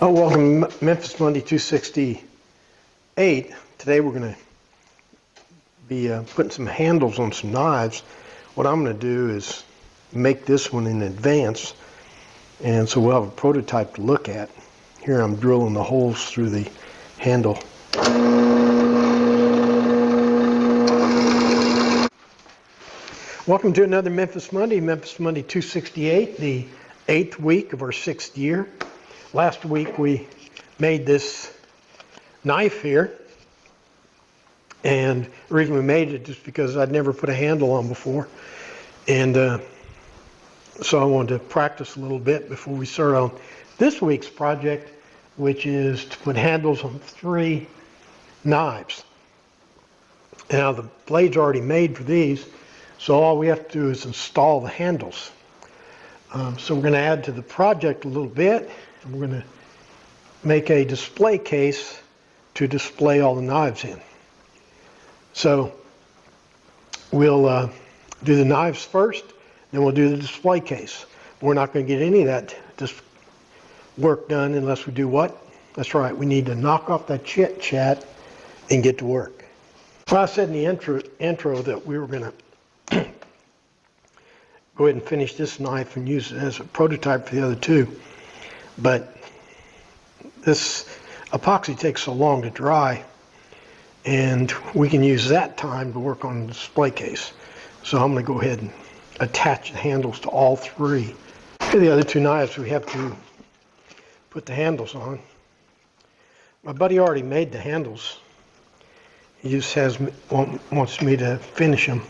Oh, welcome to Memphis Monday 268. Today we're going to be putting some handles on some knives. What I'm going to do is make this one in advance, and so we'll have a prototype to look at. Here I'm drilling the holes through the handle. Welcome to another Memphis Monday 268, the 8th week of our 6th year. Last week we made this knife here, and the reason we made it is because I'd never put a handle on before, and so I wanted to practice a little bit before we start on this week's project, which is to put handles on 3 knives. Now the blade's already made for these, so all we have to do is install the handles. So we're going to add to the project a little bit, and we're going to make a display case to display all the knives in. So we'll do the knives first, then we'll do the display case. We're not going to get any of that work done unless we do what? That's right, we need to knock off that chit chat and get to work. Well, I said in the intro that we were going to go ahead and finish this knife and use it as a prototype for the other 2. But this epoxy takes so long to dry, and we can use that time to work on the display case. So I'm going to go ahead and attach the handles to all 3. For the other 2 knives, we have to put the handles on. My buddy already made the handles. He just wants me to finish them.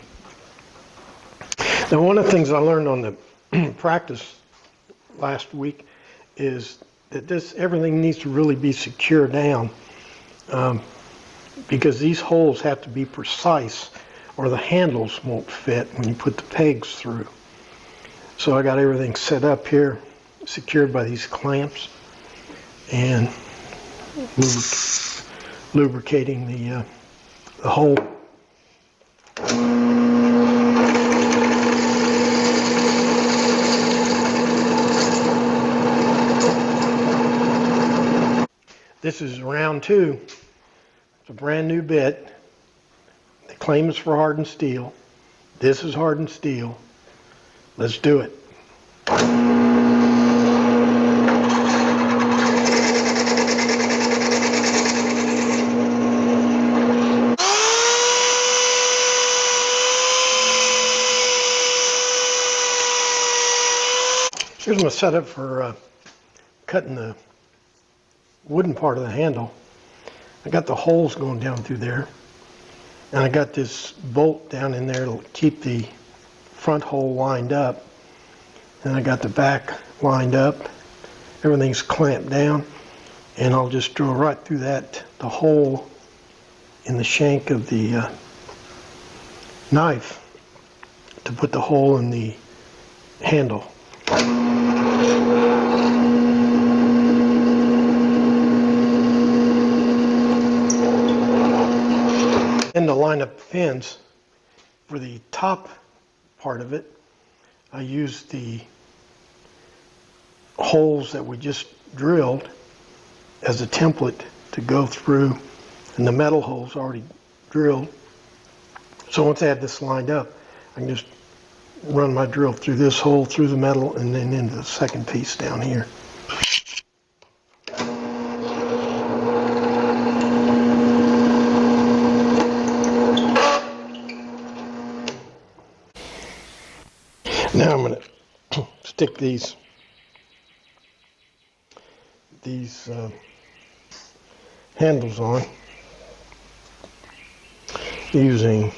Now, one of the things I learned on the practice last week is that everything needs to really be secure down, because these holes have to be precise or the handles won't fit when you put the pegs through. So I got everything set up here, secured by these clamps, and lubricating the hole. This is round 2. It's a brand new bit. The claim is for hardened steel. This is hardened steel. Let's do it. Here's my setup for cutting the wooden part of the handle. I got the holes going down through there, and I got this bolt down in there to keep the front hole lined up, and I got the back lined up. Everything's clamped down, and I'll just drill right through the hole in the shank of the knife to put the hole in the handle. And to line up the pins, for the top part of it, I used the holes that we just drilled as a template to go through, and the metal holes already drilled. So once I have this lined up, I can just run my drill through this hole, through the metal, and then into the second piece down here. Now I'm going to stick these handles on using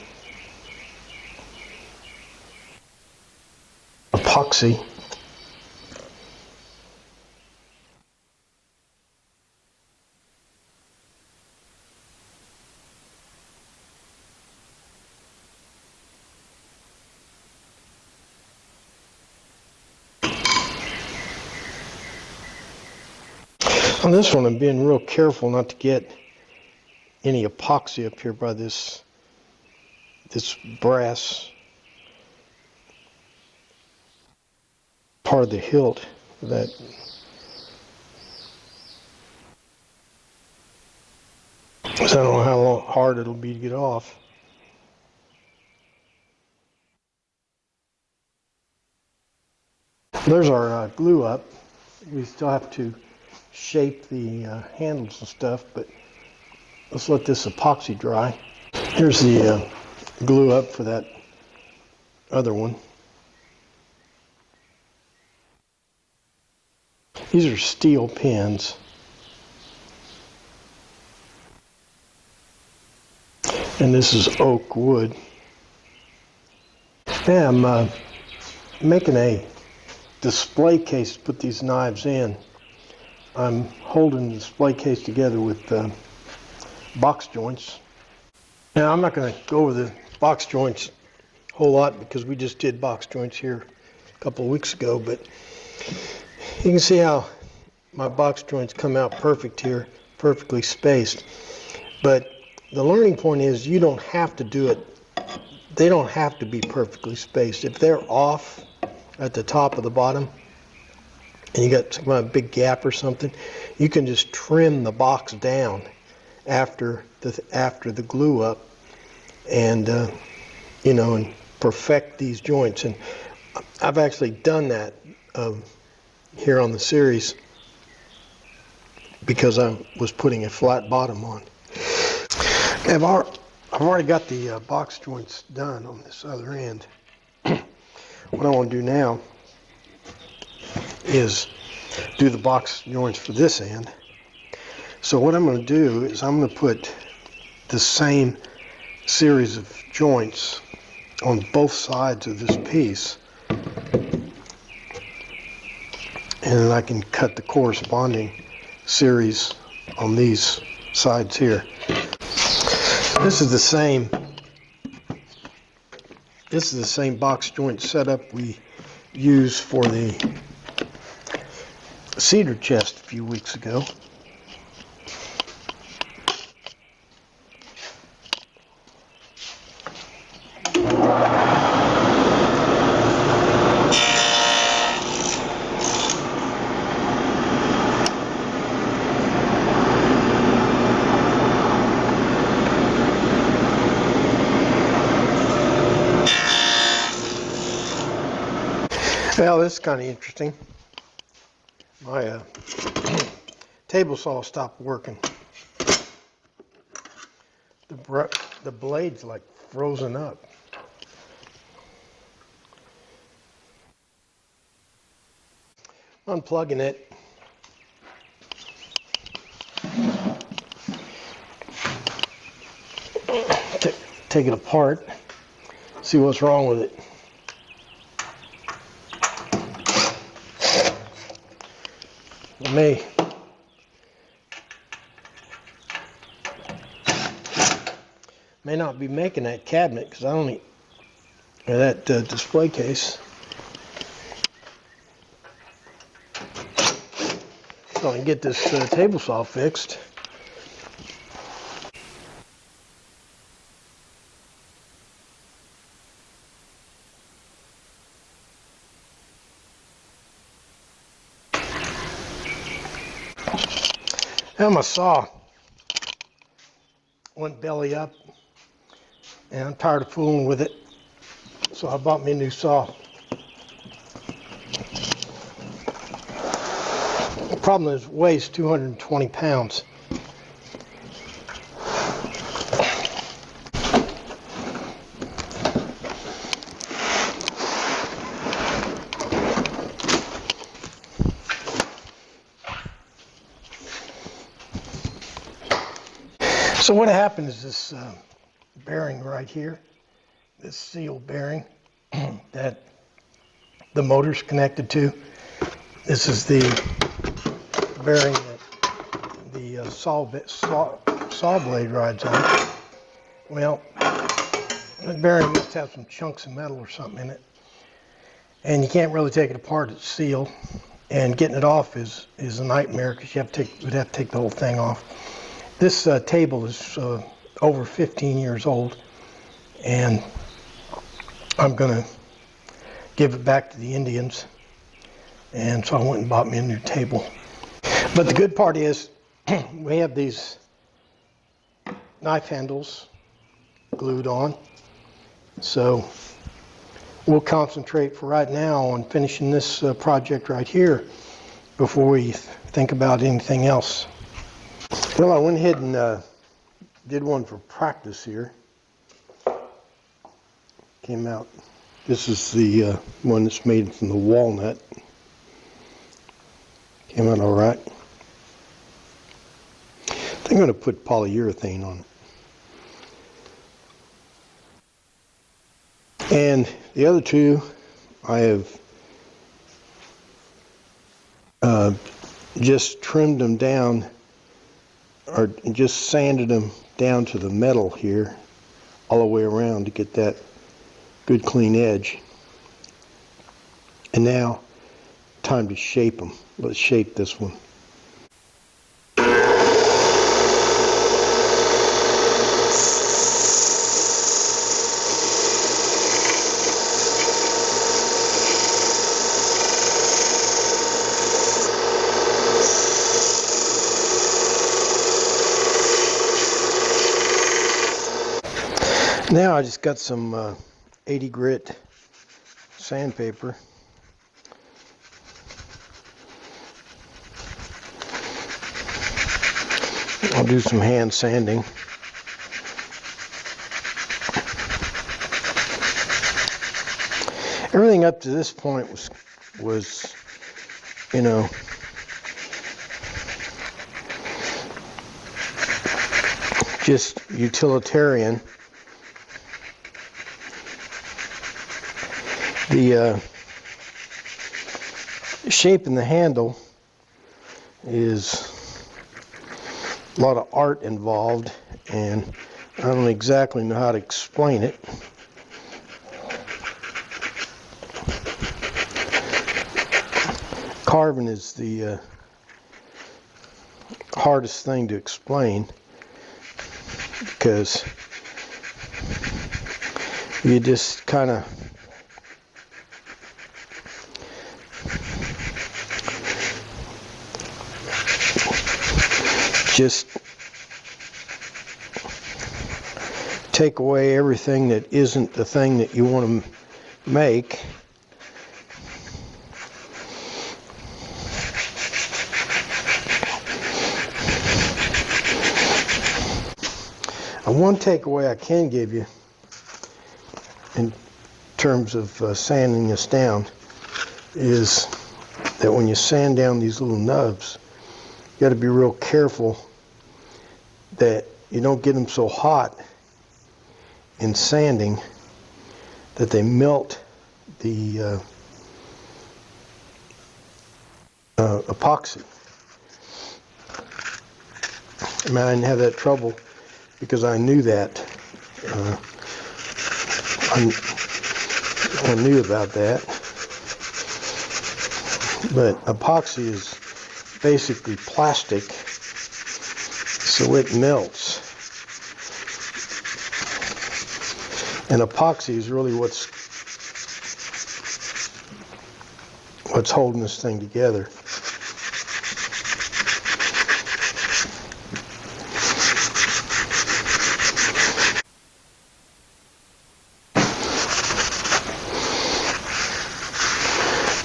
epoxy. On this one, I'm being real careful not to get any epoxy up here by this brass part of the hilt that So I don't know how hard it'll be to get off. There's our glue up. We still have to shape the handles and stuff, but let's let this epoxy dry. Here's the glue up for that other one. These are steel pins. And this is oak wood. Yeah, I'm making a display case to put these knives in. I'm holding the display case together with box joints. Now I'm not going to go over the box joints a whole lot because we just did box joints here a couple of weeks ago, but you can see how my box joints come out perfect here, perfectly spaced. But the learning point is you don't have to do it. They don't have to be perfectly spaced. If they're off at the top of the bottom and you got some kind of big gap or something, you can just trim the box down after the glue up and and perfect these joints. And I've actually done that here on the series because I was putting a flat bottom on. I've already got the box joints done on this other end. What I want to do now is do the box joints for this end. So what I'm going to do is I'm going to put the same series of joints on both sides of this piece, and then I can cut the corresponding series on these sides here. This is the same box joint setup we used for the cedar chest a few weeks ago. Well, this is kind of interesting. My table saw stopped working. The blade's like frozen up. Unplugging it. Take it apart. See what's wrong with it. May not be making that cabinet because I only or that display case. So I can get this table saw fixed. Now my saw went belly up, and I'm tired of fooling with it, so I bought me a new saw. The problem is it weighs 220 pounds. So what happened is this bearing right here, this seal bearing that the motor's connected to. This is the bearing that the saw blade rides on. Well, the bearing must have some chunks of metal or something in it, and you can't really take it apart. It's sealed, and getting it off is a nightmare because you'd have to take the whole thing off. This table is over 15 years old, and I'm going to give it back to the Indians, and so I went and bought me a new table. But the good part is we have these knife handles glued on. So we'll concentrate for right now on finishing this project right here before we think about anything else. Well, I went ahead and did one for practice here. Came out. This is the one that's made from the walnut. Came out all right. I think I'm going to put polyurethane on it. And the other two, I have just trimmed them down, or just sanded them down to the metal here, all the way around to get that good clean edge. And now, time to shape them. Let's shape this one. Now I just got some 80 grit sandpaper. I'll do some hand sanding. Everything up to this point was, you know, just utilitarian. The shape in the handle is a lot of art involved, and I don't exactly know how to explain it. Carving is the hardest thing to explain, because you just kind of take away everything that isn't the thing that you want to make. And one takeaway I can give you in terms of sanding this down is that when you sand down these little nubs, you got to be real careful that you don't get them so hot in sanding that they melt the epoxy. I mean, I didn't have that trouble because I knew that. I knew about that. But epoxy is basically plastic, so it melts. And epoxy is really what's holding this thing together.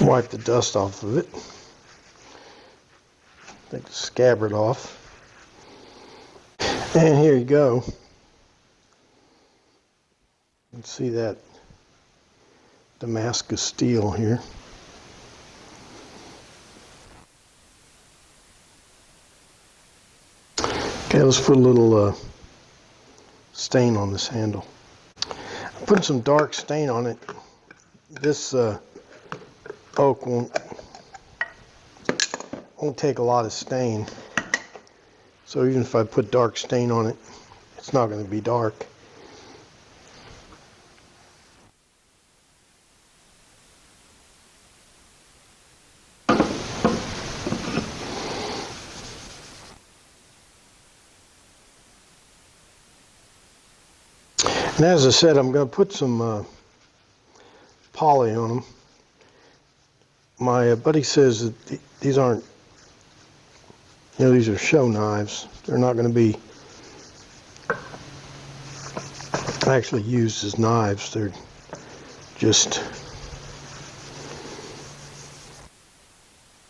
Wipe the dust off of it. Take the scabbard off. And here you go. You can see that Damascus steel here. Okay, let's put a little stain on this handle. I'm putting some dark stain on it. This oak won't take a lot of stain, so even if I put dark stain on it, it's not going to be dark. And as I said, I'm going to put some poly on them. My buddy says that these aren't, these are show knives. They're not going to be actually used as knives. They're just,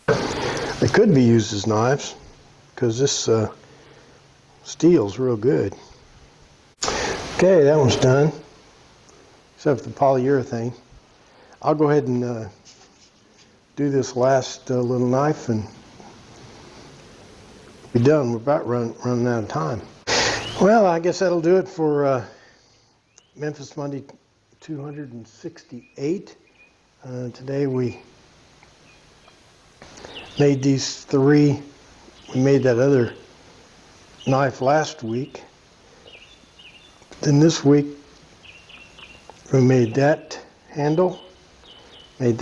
they could be used as knives because this steel's real good. Okay, that one's done, except for the polyurethane. I'll go ahead and do this last little knife and be done. We're about running out of time. Well, I guess that'll do it for Memphis Monday 268. Today we made these three. We made that other knife last week. Then this week we made that handle, and we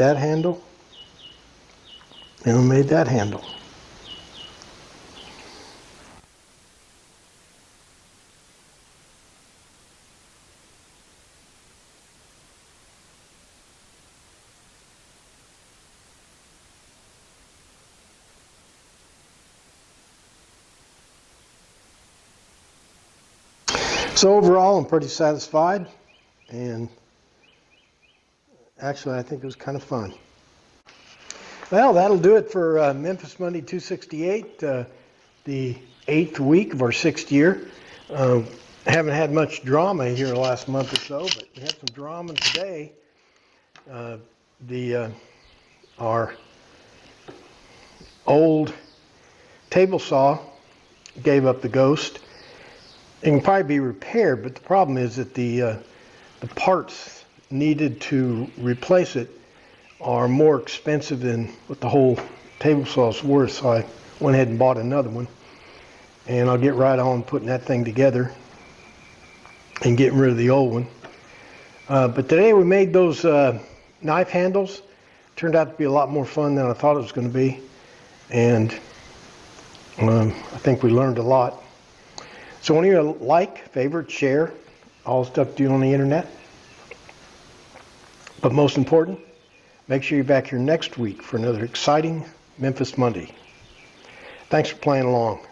made that handle. So overall, I'm pretty satisfied, and actually I think it was kind of fun. Well, that'll do it for Memphis Monday 268, the 8th week of our 6th year. Haven't had much drama here the last month or so, but we had some drama today. Our old table saw gave up the ghost. It can probably be repaired, but the problem is that the parts needed to replace it are more expensive than what the whole table saw is worth, so I went ahead and bought another one. And I'll get right on putting that thing together and getting rid of the old one. But today we made those knife handles. Turned out to be a lot more fun than I thought it was going to be. And I think we learned a lot. So I want you to like, favorite, share all the stuff you do on the internet. But most important, make sure you're back here next week for another exciting Memphis Monday. Thanks for playing along.